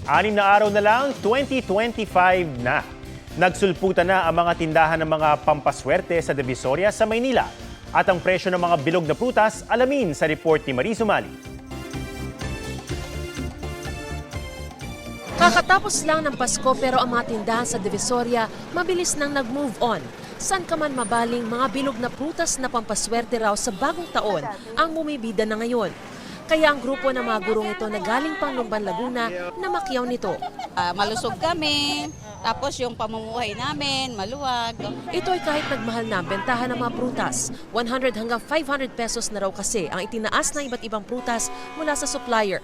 6 na araw na lang, 2025 na. Nagsulputan na ang mga tindahan ng mga pampaswerte sa Divisoria sa Maynila. At ang presyo ng mga bilog na prutas, alamin sa report ni Mariz Umali. Kakatapos lang ng Pasko pero ang mga tindahan sa Divisoria mabilis nang nag-move on. San ka man mabaling, mga bilog na prutas na pampaswerte raw sa bagong taon ang bumibida na ngayon. Kaya ang grupo ng mga gurong ito na galing pang Lumban, Laguna na makyaw nito. Malusog kami, tapos yung pamumuhay namin, maluwag. Ito ay kahit nagmahal na ang bentahan ng mga prutas. 100 hanggang 500 pesos na raw kasi ang itinaas ng iba't ibang prutas mula sa supplier.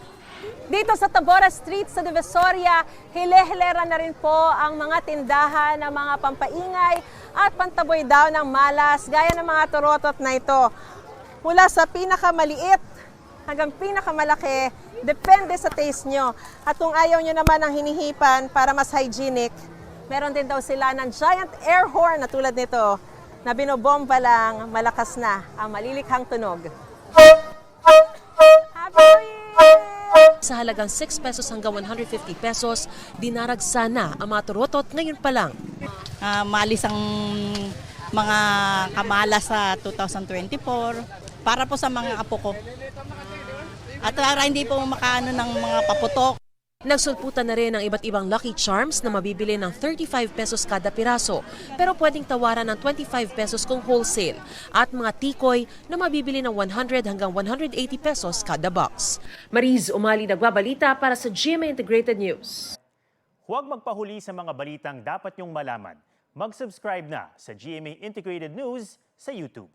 Dito sa Tabora Street sa Divisoria, hile-hilera na rin po ang mga tindahan ng mga pampaingay at pantaboy daw ng malas gaya ng mga turotot na ito. Mula sa pinakamaliit hanggang pinakamalaki, depende sa taste nyo. At kung ayaw nyo naman ang hinihipan para mas hygienic, meron din daw sila ng giant air horn na tulad nito na binobomba lang, malakas na ang malilikhang tunog. Happy New Year! Sa halagang 6 pesos hanggang 150 pesos, dinaragsa na ang mga turotot ngayon pa lang. Malis ang mga kamalas sa 2024 para po sa mga apo ko. At para hindi po makaano ng mga paputok. Nagsulputan na rin ang iba't ibang Lucky Charms na mabibili ng 35 pesos kada piraso pero pwedeng tawaran ng 25 pesos kung wholesale at mga tikoy na mabibili ng 100 hanggang 180 pesos kada box. Mariz Umali nagbabalita para sa GMA Integrated News. Huwag magpahuli sa mga balitang dapat niyong malaman. Mag-subscribe na sa GMA Integrated News sa YouTube.